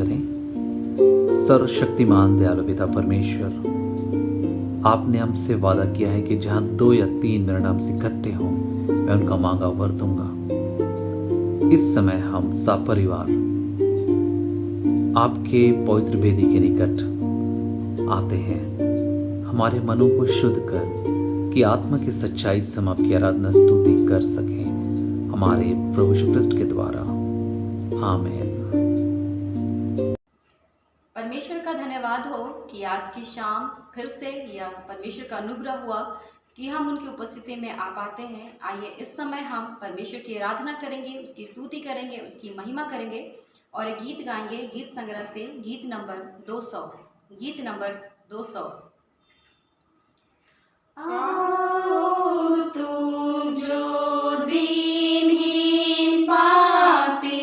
करें। सर्वशक्तिमान दयालु पिता परमेश्वर, आपने हमसे वादा किया है कि जहां 2 या 3 मेरे नाम से इकट्ठे हों, मैं उनका मांगा वर दूंगा। इस समय हम सब परिवार आपके पवित्र वेदी के निकट आते हैं, हमारे मनों को शुद्ध कर कि आत्मा की सच्चाई से हम आपकी आराधना स्तुति कर सकें, हमारे प्रभु यीशु ख्रिस्त के द्वारा। आमीन। परमेश्वर का धन्यवाद हो कि आज की शाम फिर से यह परमेश्वर का अनुग्रह हुआ कि हम उनकी उपस्थिति में आ पाते हैं। आइए इस समय हम परमेश्वर की आराधना करेंगे, उसकी स्तुति करेंगे, उसकी महिमा करेंगे और एक गीत गाएंगे। गीत संग्रह से गीत नंबर 200। गीत नंबर 200। आओ तुम जो दीनहीन पापी,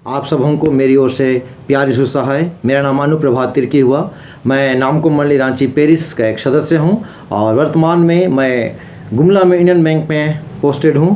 आप सबों को मेरी ओर से प्यारी सुसहाय। मेरा नाम अनु प्रभात तिर्की हुआ। मैं नामकुम मंडली रांची पेरिस का एक सदस्य हूं और वर्तमान में मैं गुमला में इंडियन बैंक में पोस्टेड हूं।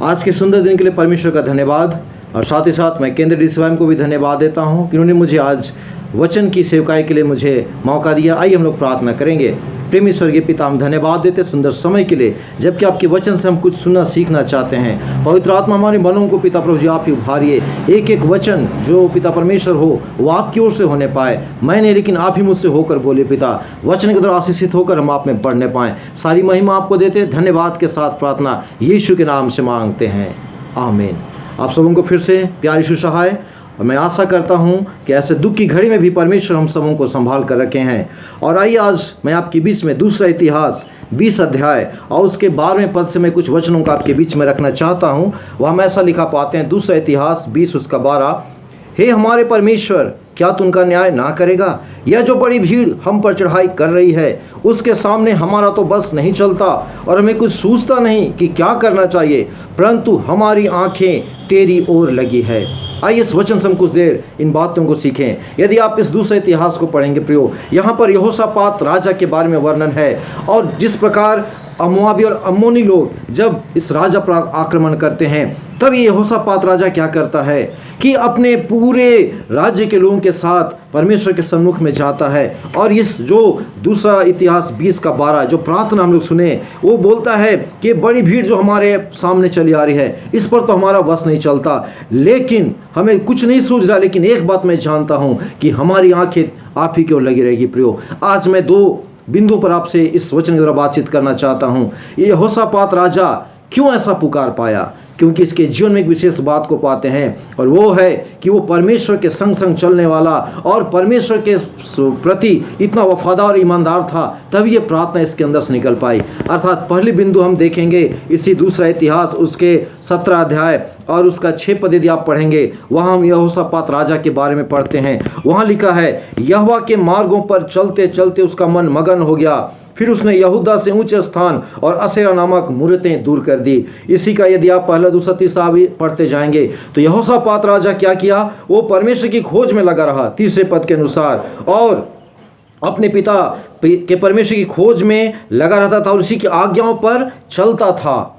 आज के सुंदर दिन के लिए परमेश्वर का धन्यवाद और साथ ही साथ मैं केंद्र डी स्वयं को भी धन्यवाद देता हूं कि उन्होंने मुझे आज वचन की सेवकाई के लिए मुझे मौका दिया। आइए हम लोग प्रार्थना करेंगे। प्रेमी स्वर्गीय पिता, हम धन्यवाद देते सुंदर समय के लिए, जबकि आपके वचन से हम कुछ सुनना सीखना चाहते हैं। पवित्र आत्मा हमारे मनों को पिता प्रभु जी आप ही उभारिए। एक एक वचन जो पिता परमेश्वर हो वो आपकी ओर से होने पाए, मैं नहीं लेकिन आप ही मुझसे होकर बोले पिता। वचन के द्वारा आशीषित होकर हम आप में बढ़ने पाएँ। सारी महिमा आपको देते, धन्यवाद के साथ प्रार्थना यीशु के नाम से मांगते हैं, आमीन। आप सबों को फिर से प्यारी सुसहाय और मैं आशा करता हूँ कि ऐसे दुख की घड़ी में भी परमेश्वर हम सबों को संभाल कर रखे हैं। और आइए आज मैं आपके बीच में दूसरा इतिहास 20 अध्याय और उसके 12वें पद से मैं कुछ वचनों का आपके बीच में रखना चाहता हूँ। वह हम ऐसा लिखा पाते हैं, दूसरा इतिहास 20 उसका 12, हे हमारे परमेश्वर, क्या तू उनका न्याय ना करेगा? यह जो बड़ी भीड़ हम पर चढ़ाई कर रही है, उसके सामने हमारा तो बस नहीं चलता और हमें कुछ सूझता नहीं कि क्या करना चाहिए, परंतु हमारी आंखें तेरी ओर लगी है। आइए इस वचन से हम कुछ देर इन बातों को सीखें। यदि आप इस दूसरे इतिहास को पढ़ेंगे प्रियो, यहाँ पर यहोशापात राजा के बारे में वर्णन है और जिस प्रकार मोआबी और अम्मोनी लोग जब इस राजा पर आक्रमण करते हैं, तब ये यहोशापात राजा क्या करता है कि अपने पूरे राज्य के लोगों के साथ परमेश्वर के सम्मुख में जाता है। और इस जो दूसरा इतिहास 20 का 12 जो प्रार्थना हम लोग सुने, वो बोलता है कि बड़ी भीड़ जो हमारे सामने चली आ रही है, इस पर तो हमारा वश नहीं चलता, लेकिन हमें कुछ नहीं सूझ रहा, लेकिन एक बात मैं जानता हूँ कि हमारी आंखें आप ही की ओर लगी रहेगी। प्रियो, आज मैं 2 बिंदु पर आपसे इस वचन के द्वारा बातचीत करना चाहता हूँ। ये यहोशापात राजा क्यों ऐसा पुकार पाया? क्योंकि इसके जीवन में एक विशेष बात को पाते हैं, और वो है कि वो परमेश्वर के संग संग चलने वाला और परमेश्वर के प्रति इतना वफादार और ईमानदार था, तभी ये प्रार्थना इसके अंदर से निकल पाई। अर्थात पहली बिंदु हम देखेंगे इसी दूसरा इतिहास उसके 17 अध्याय और उसका 6 पद यदि आप पढ़ेंगे, वहाँ हम यहोशापात राजा के बारे में पढ़ते हैं। वहाँ लिखा है, यहोवा के मार्गों पर चलते चलते उसका मन मगन हो गया, फिर उसने यहूदा से ऊंचे स्थान और असेरा नामक मूर्तें दूर कर दी। इसी का यदि आप पहला दूसरा तीसरा भी पढ़ते जाएंगे तो यहोशापात राजा क्या किया? वो परमेश्वर की खोज में लगा रहा, तीसरे पद के अनुसार, और अपने पिता के परमेश्वर की खोज में लगा रहता था और उसी की आज्ञाओं पर चलता था।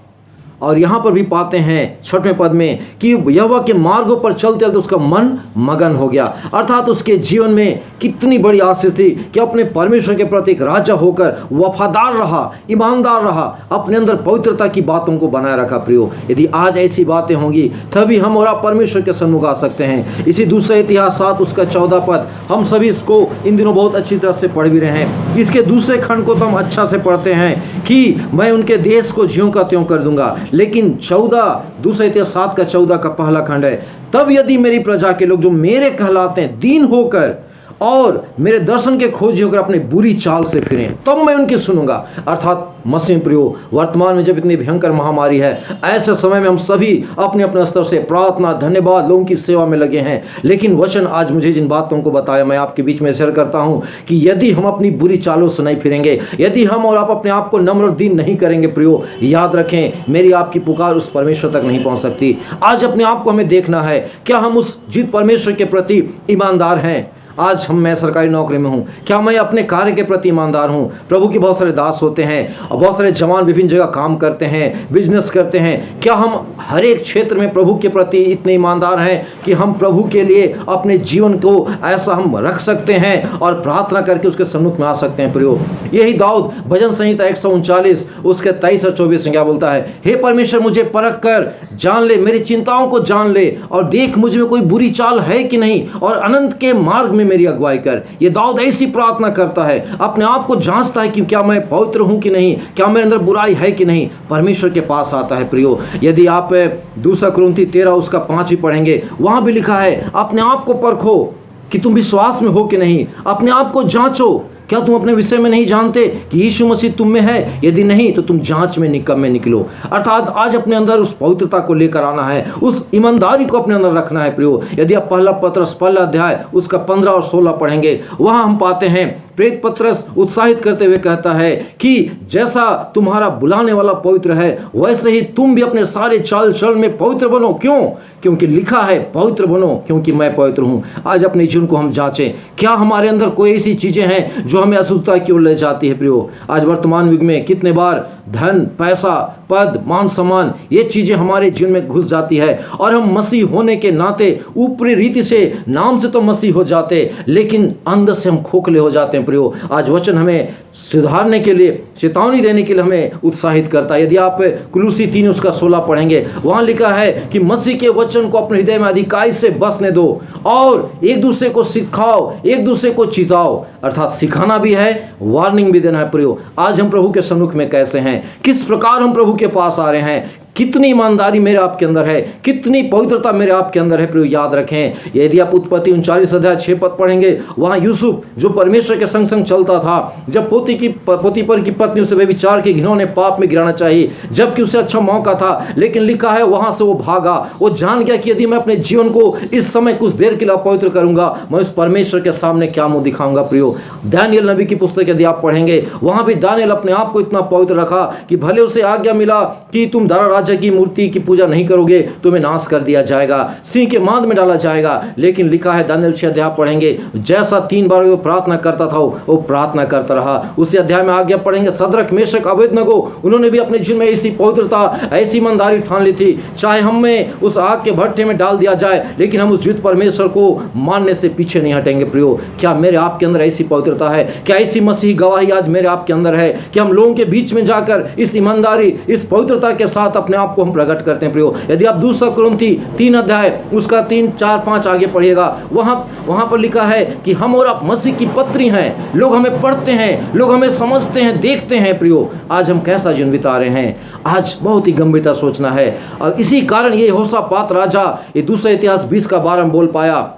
और यहाँ पर भी पाते हैं 6वें पद में कि यहोवा के मार्गों पर चलते चलते उसका मन मगन हो गया। अर्थात उसके जीवन में कितनी बड़ी आशीष थी कि अपने परमेश्वर के प्रति एक राजा होकर वफादार रहा, ईमानदार रहा, अपने अंदर पवित्रता की बातों को बनाए रखा। प्रियो, यदि आज ऐसी बातें होंगी तभी हम और आप परमेश्वर के सम्मुख आ सकते हैं। इसी दूसरा इतिहास 7 उसका 14 पद हम सभी इसको इन दिनों बहुत अच्छी तरह से पढ़ भी रहे हैं। इसके दूसरे खंड को तो हम अच्छा से पढ़ते हैं कि मैं उनके देश को ज्यों का त्यों कर दूंगा, लेकिन 14 दूसरा इतिहास 7 का 14 का पहला खंड है, तब यदि मेरी प्रजा के लोग जो मेरे कहलाते हैं दीन होकर और मेरे दर्शन के खोजी होकर अपनी बुरी चाल से फिरें, तब मैं उनकी सुनूंगा। अर्थात मसीह प्रियो, वर्तमान में जब इतनी भयंकर महामारी है, ऐसे समय में हम सभी अपने अपने स्तर से प्रार्थना, धन्यवाद, लोगों की सेवा में लगे हैं। लेकिन वचन आज मुझे जिन बातों को बताया, मैं आपके बीच में शेयर करता हूं कि यदि हम अपनी बुरी चालों से नहीं फिरेंगे, यदि हम और आप अपने आप को नम्र और दीन नहीं करेंगे प्रियो, याद रखें मेरी आपकी पुकार उस परमेश्वर तक नहीं पहुंच सकती। आज अपने आप को हमें देखना है, क्या हम उस जिस परमेश्वर के प्रति ईमानदार हैं। आज मैं सरकारी नौकरी में हूँ, क्या मैं अपने कार्य के प्रति ईमानदार हूँ? प्रभु के बहुत सारे दास होते हैं और बहुत सारे जवान विभिन्न जगह काम करते हैं, बिजनेस करते हैं। क्या हम हर एक क्षेत्र में प्रभु के प्रति इतने ईमानदार हैं कि हम प्रभु के लिए अपने जीवन को ऐसा हम रख सकते हैं और प्रार्थना करके उसके सम्मुख में आ सकते हैं? प्रियो, यही दाऊद भजन संहिता 139 उसके 23 और 24 में क्या बोलता है? हे परमेश्वर, मुझे परख कर जान ले, मेरी चिंताओं को जान ले और देख मुझ में कोई बुरी चाल है कि नहीं, और अनंत के मार्ग में मेरी अगुवाई कर। ये दाऊद ऐसी प्रार्थना करता है, अपने आप को जांचता है कि क्या मैं पवित्र हूं कि नहीं, क्या मेरे अंदर बुराई है कि नहीं, परमेश्वर के पास आता है। प्रियो, यदि आप 2 कुरिन्थी 13 उसका 5 भी पढ़ेंगे, वहां भी लिखा है अपने आप को परखो कि तुम विश्वास में हो कि नहीं, अपने आप को जांचो, क्या तुम अपने विषय में नहीं जानते कि यीशु मसीह तुम में है? यदि नहीं तो तुम जांच में निकम्मे निकलो। अर्थात आज अपने अंदर उस पवित्रता को लेकर आना है, उस ईमानदारी को अपने अंदर रखना है। प्रियो, यदि आप पहला पत्रस पहला अध्याय उसका 15 और 16 पढ़ेंगे, वहां हम पाते हैं प्रेरित पत्रस उत्साहित करते हुए कहता है कि जैसा तुम्हारा बुलाने वाला पवित्र है, वैसे ही तुम भी अपने सारे चाल चलन में पवित्र बनो। क्यों? क्योंकि लिखा है पवित्र बनो क्योंकि मैं पवित्र हूं। आज अपने जीवन को हम जांचें, क्या हमारे अंदर कोई ऐसी चीजें हैं जो हमें अशुद्धता की ओर ले जाती है? प्रियो, आज वर्तमान युग में कितने बार धन, पैसा, पद, मान सम्मान, ये चीजें हमारे जीवन में घुस जाती है और हम मसीह होने के नाते ऊपरी रीति से नाम से तो मसीह हो जाते, लेकिन अंदर से हम खोखले हो जाते हैं। प्रियो, आज वचन हमें सुधारने के लिए, चेतावनी देने के लिए हमें उत्साहित करता है। यदि आप कुलूसी 3 उसका 16 पढ़ेंगे, वहां लिखा है कि मसीह के वचन को अपने हृदय में अधिकाई से बसने दो और एक दूसरे को सिखाओ, एक दूसरे को चिताओ। अर्थात सिखाना भी है, वार्निंग भी देना है। प्रियो, आज हम प्रभु के सम्मुख में कैसे हैं? हैं, किस प्रकार हम प्रभु के पास आ रहे हैं, कितनी ईमानदारी मेरे आपके अंदर है, कितनी पवित्रता मेरे आपके अंदर है। प्रियो याद रखें, यदि आप उत्पत्ति 39 अध्याय 6 पद पढ़ेंगे, वहाँ यूसुफ जो परमेश्वर के संग संग चलता था, जब पोतीपर की पत्नी उसे व्यभिचार के घिनौने पाप में गिराना चाहिए, जबकि उसे अच्छा मौका था, लेकिन लिखा है वहाँ से वो भागा। वो जान गया कि यदि मैं अपने जीवन को इस समय कुछ देर के लिए अपवित्र करूंगा, मैं उस परमेश्वर के सामने क्या मुंह दिखाऊंगा। प्रियो दानियेल नबी की पुस्तक यदि आप पढ़ेंगे, वहाँ भी दानियेल अपने आप को इतना पवित्र रखा कि भले उसे आज्ञा मिला कि तुम दारा की मूर्ति की पूजा नहीं करोगे, तुम्हें नाश कर दिया जाएगा, सिंह के मांद में डाला जाएगा, लेकिन लिखा है दानियेल 6 अध्याय पढ़ेंगे, जैसा 3 बार वो प्रार्थना करता था वो प्रार्थना करता रहा। उसी अध्याय में आज्ञा पढ़ेंगे, सद्रक मेशक अबेदनगो, उन्होंने भी अपने जीवन में ऐसी पवित्रता, ऐसी ईमानदारी ठान ली थी, चाहे हमें उस आग के भट्टे में डाल दिया जाए, लेकिन हम उस जीवित परमेश्वर को मानने से पीछे नहीं हटेंगे। प्रियो क्या मेरे आपके अंदर ऐसी पवित्रता है? क्या ऐसी मसीही गवाही आज मेरे आपके अंदर है कि हम लोगों के बीच में जाकर इस ईमानदारी, इस पवित्रता के साथ अपने आप को हम प्रकट करते हैं? प्रियो यदि आप 2 कुरिन्थी 3 अध्याय उसका 3, 4, 5 आगे पढ़िएगा, वहां पर लिखा है कि हम और आप मसीह की पत्री हैं, लोग हमें पढ़ते हैं, लोग हमें समझते हैं, देखते हैं। प्रियो आज हम कैसा जीवन बिता रहे हैं? आज बहुत ही गंभीरता सोचना है। और इसी कारण ये यहोशापात राजा ये 2 इतिहास 20 का 12 में बोल पाया,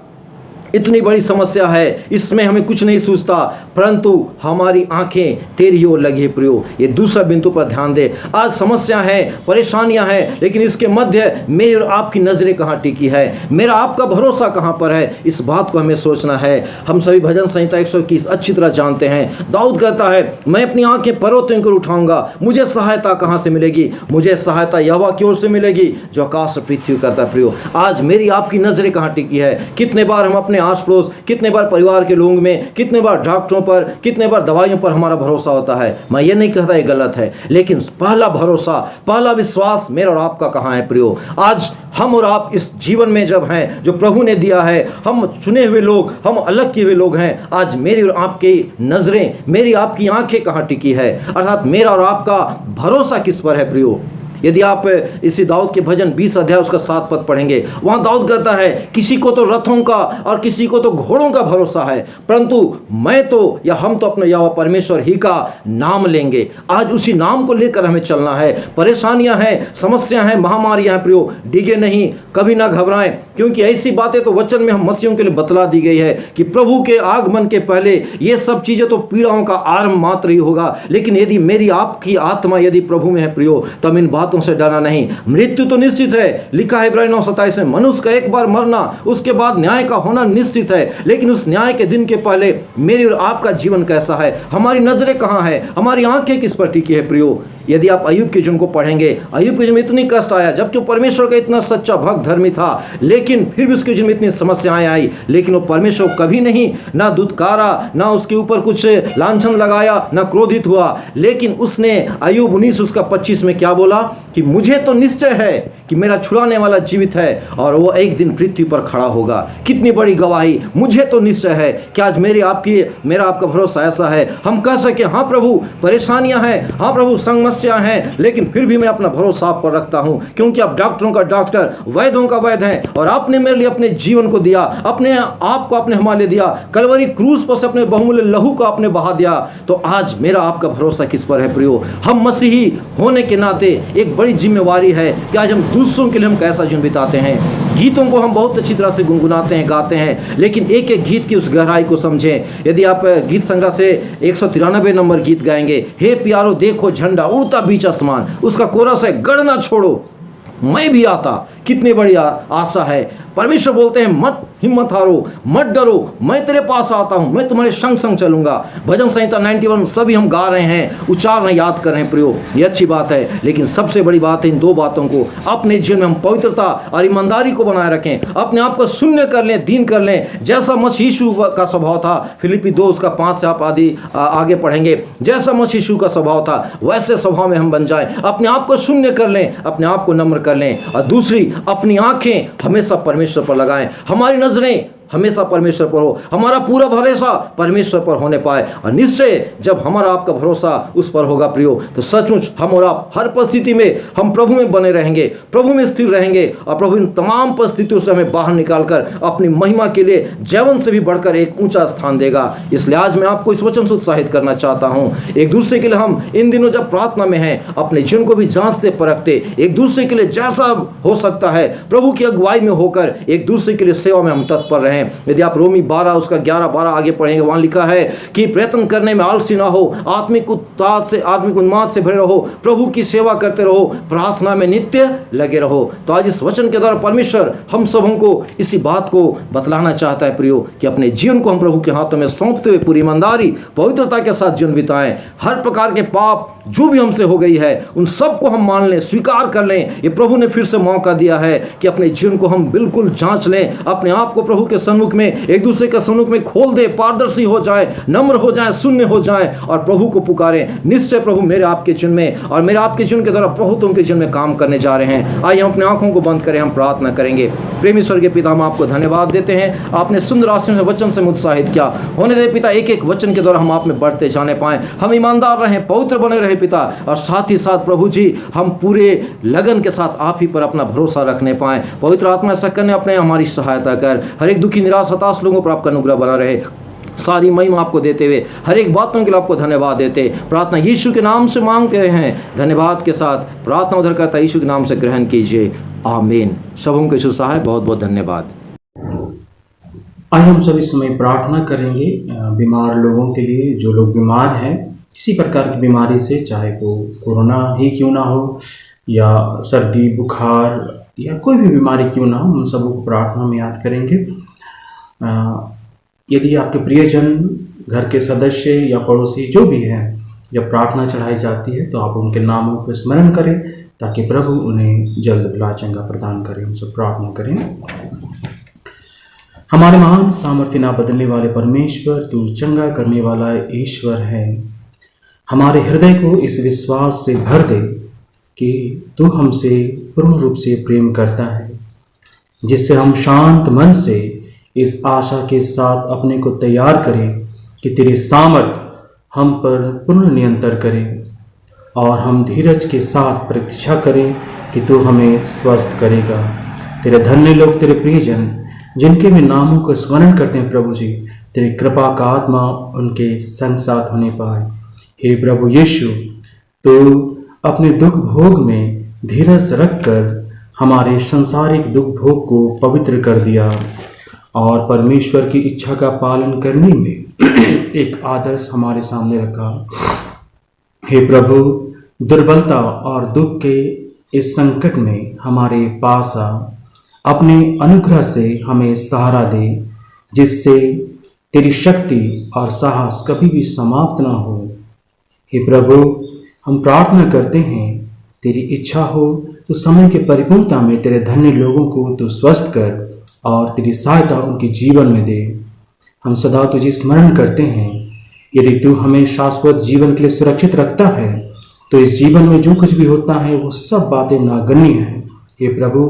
इतनी बड़ी समस्या है, इसमें हमें कुछ नहीं सूझता, परंतु हमारी आंखें तेरी ओर लगी है। प्रियो ये दूसरा बिंदु पर ध्यान दे। आज समस्या है, परेशानियां हैं, लेकिन इसके मध्य मेरी और आपकी नजरें कहाँ टिकी है, मेरा आपका भरोसा कहाँ पर है, इस बात को हमें सोचना है। हम सभी भजन संहिता 121 अच्छी तरह जानते हैं। दाऊद कहता है, मैं अपनी आंखें पर्वतों की ओर उठाऊंगा, मुझे सहायता कहाँ से मिलेगी? मुझे सहायता यहोवा की ओर से मिलेगी जो आकाश और पृथ्वी करता है। प्रियो आज मेरी आपकी नजरें कहाँ टिकी है? कितने बार हम अपने आस पड़ोस, कितने बार परिवार के लोगों में, कितने बार डॉक्टरों पर, कितने बार दवाइयों पर हमारा भरोसा होता है। मैं ये नहीं कहता ये गलत है, लेकिन पहला भरोसा, पहला विश्वास मेरा और आपका कहाँ है? प्रियो आज हम और आप इस जीवन में जब हैं, जो प्रभु ने दिया है, हम चुने हुए लोग, हम अलग किए हुए लोग हैं, आज मेरी और आपकी नजरें, मेरी आपकी आंखें कहाँ टिकी है? अर्थात मेरा और आपका भरोसा किस पर है? प्रियो यदि आप इसी दाऊद के भजन 20 अध्याय उसका 7 पद पढ़ेंगे, वहां दाऊद कहता है, किसी को तो रथों का और किसी को तो घोड़ों का भरोसा है, परंतु मैं तो या हम तो अपने यहोवा परमेश्वर ही का नाम लेंगे। आज उसी नाम को लेकर हमें चलना है। परेशानियां हैं, समस्या हैं, महामारियां हैं, प्रियो डिगे नहीं, कभी ना घबराएं, क्योंकि ऐसी बातें तो वचन में हम मसीहों के लिए बतला दी गई है कि प्रभु के आगमन के पहले ये सब चीजें तो पीड़ाओं का आरंभ मात्र ही होगा, लेकिन यदि मेरी आपकी आत्मा यदि प्रभु में है प्रियो, तब इन बातों से डरना नहीं। मृत्यु तो निश्चित है, लिखा है इब्रानी 9:27 में, मनुष्य का एक बार मरना, उसके बाद न्याय का होना निश्चित है, लेकिन उस न्याय के दिन के पहले मेरी और आपका जीवन कैसा है? हमारी नजरें कहाँ है? हमारी आंखें किस पर टिकी है? प्रियो यदि आप अय्यूब के जीवन को पढ़ेंगे, अय्यूब के जीवन में इतनी कष्ट आया, जबकि परमेश्वर का इतना सच्चा भक्त धर्मी था, लेकिन फिर भी उसके जीवन में इतनी समस्याएं आई, लेकिन वो परमेश्वर को कभी नहीं ना दुत्कारा, ना उसके ऊपर कुछ लांछन लगाया, ना क्रोधित हुआ, लेकिन उसने अय्यूब 19:25 में क्या बोला कि मुझे तो निश्चय है कि मेरा छुड़ाने वाला जीवित है और वो एक दिन पृथ्वी पर खड़ा होगा। कितनी बड़ी गवाही, मुझे तो निश्चय है। कि आज मेरा आपका भरोसा ऐसा है, हम कह सके हाँ प्रभु परेशानियां हैं, हाँ प्रभु समस्या हैं, लेकिन फिर भी मैं अपना भरोसा आप पर रखता हूं, क्योंकि आप डॉक्टरों का डॉक्टर, वैद्यों का वैद्य हैं, और आपने मेरे लिए अपने जीवन को दिया, अपने आप को आपने हमारे लिए दिया, कलवरी क्रूस पर से अपने बहुमूल्य लहू को आपने बहा दिया। तो आज मेरा आपका भरोसा किस पर है? प्रियो हम मसीही होने के नाते एक बड़ी जिम्मेवारी है कि आज हम दूसरों के लिए हम कैसा जीवन बिताते हैं। गीतों को हम बहुत अच्छी तरह से गुनगुनाते हैं, गाते हैं, लेकिन एक एक गीत की उस गहराई को समझें। यदि आप गीत संग्रह से 193 नंबर गीत गाएंगे, हे प्यारो देखो झंडा उड़ता बीच आसमान, उसका कोरस है गढ़ ना छोड़ो मैं भी आता। कितनी बड़ी आशा है। परमेश्वर बोलते हैं मत हिम्मत हारो, मत डरो, मैं तेरे पास आता हूं, मैं तुम्हारे संग संग चलूंगा। भजन संहिता 91 सभी हम गा रहे हैं, उच्चारण याद कर रहे हैं प्रियो, ये अच्छी बात है, लेकिन सबसे बड़ी बात है इन दो बातों को अपने जीवन में हम पवित्रता और ईमानदारी को बनाए रखें, अपने आप को शून्य कर लें, दीन कर लें, जैसा मसीह यीशु का स्वभाव था। फिलिप्पी 2:5 से आप आगे पढ़ेंगे, जैसा मसीह यीशु का स्वभाव था वैसे स्वभाव में हम बन जाएं, अपने आप को शून्य कर लें, अपने आप को नम्र कर लें, और दूसरी अपनी आंखें हमेशा परमेश्वर पर लगाएं। हमारी नजरें हमेशा परमेश्वर पर हो, हमारा पूरा भरोसा परमेश्वर पर होने पाए। और निश्चय जब हमारा आपका भरोसा उस पर होगा प्रियो, तो सचमुच हम और आप हर परिस्थिति में हम प्रभु में बने रहेंगे, प्रभु में स्थिर रहेंगे, और प्रभु इन तमाम परिस्थितियों से हमें बाहर निकालकर अपनी महिमा के लिए जीवन से भी बढ़कर एक ऊंचा स्थान देगा। इसलिए आज मैं आपको इस वचन से उत्साहित करना चाहता हूं। एक दूसरे के लिए हम इन दिनों जब प्रार्थना में हैं, अपने जीवन को भी जांचते परखते, एक दूसरे के लिए जैसा हो सकता है प्रभु की अगुवाई में होकर एक दूसरे के लिए सेवा में हम तत्पर रहें। यदि आप रोमी 12 उसका 11-12 आगे पढ़ेंगे, वहां लिखा है कि प्रयत्न करने में आलसी ना हो, आत्मिक उन्माद से भरे रहो, प्रभु की सेवा करते रहो, प्रार्थना में नित्य लगे रहो। तो आज इस वचन के द्वारा परमेश्वर हम सबों को इसी बात को बतलाना चाहता है प्रियो, कि अपने जीवन को हम प्रभु के हाथों में सौंपते हुए पूरी ईमानदारी पवित्रता के साथ जीवन बिताएं। हर प्रकार के पाप जो भी हमसे हो गई है उन सबको हम मान लें, स्वीकार कर लें। ये प्रभु ने फिर से मौका दिया है कि अपने जीवन को हम बिल्कुल जांच लें, अपने आप को प्रभु के सम्मुख में, एक दूसरे के सम्मुख में खोल दे, पारदर्शी हो जाए, नम्र हो जाए, शून्य हो जाए और प्रभु को पुकारें। निश्चय प्रभु मेरे आपके जीवन में और मेरे आपके जीवन के द्वारा बहुतों के जीवन में काम करने जा रहे हैं। आइए हम अपने आंखों को बंद करें, हम प्रार्थना करेंगे। प्रेमी स्वर्गीय पिता, हम आपको धन्यवाद देते हैं, आपने सुंदर आशीष से वचन से उत्साहित किया। होने दे पिता, एक एक वचन के द्वारा हम आप में बढ़ते जाने पाएं, हम ईमानदार रहें, पवित्र बने रहे पिता, और साथ ही साथ प्रभु जी हम पूरे लगन के साथ आप ही पर अपना भरोसा रखने पाएं। पवित्र आत्मा ऐसा करने अपने हमारी सहायता कर, हर एक दुखी निराश हताश लोगों पर आपका अनुग्रह बना रहे। सारी महिमा आपको देते हुए हर एक बातों के लिए आपको धन्यवाद देते, प्रार्थना यीशु के नाम से मांगते हैं। धन्यवाद के साथ प्रार्थना उधर करता यीशु के नाम से ग्रहण कीजिए, आमीन। सबों को यीशु सहाय, बहुत बहुत धन्यवाद। आइए हम सब इस समय प्रार्थना करेंगे बीमार लोगों के लिए, जो लोग बीमार हैं किसी प्रकार की बीमारी से, चाहे वो कोरोना ही क्यों ना हो या सर्दी बुखार या कोई भी बीमारी क्यों ना हो, उन सबों को प्रार्थना में याद करेंगे। यदि आपके प्रियजन, घर के सदस्य या पड़ोसी जो भी हैं, जब प्रार्थना चढ़ाई जाती है तो आप उनके नामों को स्मरण करें ताकि प्रभु उन्हें जल्द भला चंगा प्रदान करें। हम सब प्रार्थना करें। हमारे महान सामर्थ्य ना बदलने वाले परमेश्वर, तू चंगा करने वाला ईश्वर है। हमारे हृदय को इस विश्वास से भर दे कि तू हमसे पूर्ण रूप से प्रेम करता है, जिससे हम शांत मन से इस आशा के साथ अपने को तैयार करें कि तेरी सामर्थ हम पर पूर्ण नियंत्रण करे, और हम धीरज के साथ प्रतीक्षा करें कि तू हमें स्वस्थ करेगा। तेरे धन्य लोग, तेरे प्रियजन जिनके भी नामों को स्मरण करते हैं प्रभु जी, तेरी कृपा का आत्मा उनके संग साथ होने पाए। हे प्रभु यीशु, तो अपने दुख भोग में धीरज रखकर हमारे सांसारिक दुख भोग को पवित्र कर दिया और परमेश्वर की इच्छा का पालन करने में एक आदर्श हमारे सामने रखा। हे प्रभु, दुर्बलता और दुख के इस संकट में हमारे पास आ, अपने अनुग्रह से हमें सहारा दे, जिससे तेरी शक्ति और साहस कभी भी समाप्त ना हो। हे प्रभु, हम प्रार्थना करते हैं तेरी इच्छा हो तो समय के परिपूर्णता में तेरे धन्य लोगों को तू स्वस्थ कर और तेरी सहायता उनके जीवन में दे। हम सदा तुझे स्मरण करते हैं। यदि तू हमें शाश्वत जीवन के लिए सुरक्षित रखता है तो इस जीवन में जो कुछ भी होता है वो सब बातें नागण्य हैं। हे प्रभु,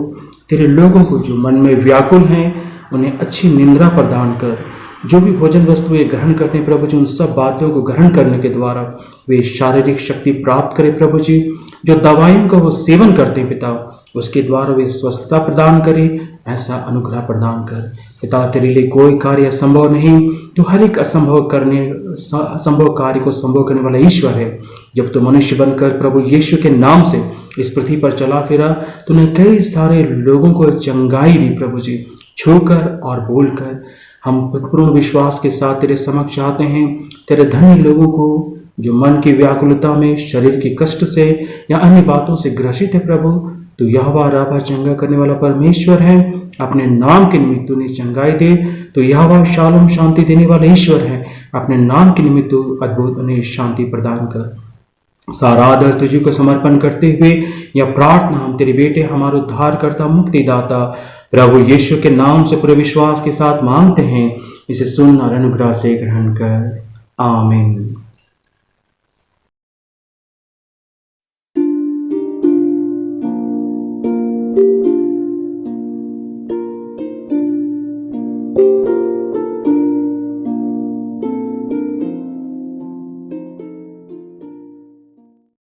तेरे लोगों को जो मन में व्याकुल हैं उन्हें अच्छी निंद्रा प्रदान कर। जो भी भोजन वस्तुएं ग्रहण करते हैं प्रभु जी, उन सब बातों को ग्रहण करने के द्वारा वे शारीरिक शक्ति प्राप्त करें प्रभु जी। जो दवाइयों का वो सेवन करते हैं पिता, उसके द्वारा वे स्वस्थता प्रदान करें, ऐसा अनुग्रह प्रदान कर। पिता, तेरे लिए कोई कार्य असंभव नहीं। तो हर एक असंभव कार्य को संभव करने वाला ईश्वर है। जब तो मनुष्य बनकर प्रभु यीशु के नाम से इस पृथ्वी पर चला फिरा, तूने कई सारे लोगों को चंगाई दी प्रभु जी, छूकर और बोलकर। हम पूर्ण विश्वास के साथ तेरे समक्ष आते हैं। तेरे धन्य लोगों को जो मन की व्याकुलता में, शरीर के कष्ट से या अन्य बातों से ग्रसित है प्रभु, तो यहोवा राबा चंगा करने वाला परमेश्वर है। अपने नाम के निमित्त तूने चंगाई दे। तो यहोवा शालोम शांति देने वाला ईश्वर है। अपने नाम के निमित्त तू अद्भुत उन्हें शांति प्रदान कर। सारा आदर तुझे को समर्पण करते हुए यह प्रार्थना हम तेरे बेटे, हमारे उद्धारकर्ता, मुक्तिदाता प्रभु यीशु के नाम से पूरे विश्वास के साथ मांगते हैं। इसे सुन और अनुग्रह से ग्रहण कर, आमीन।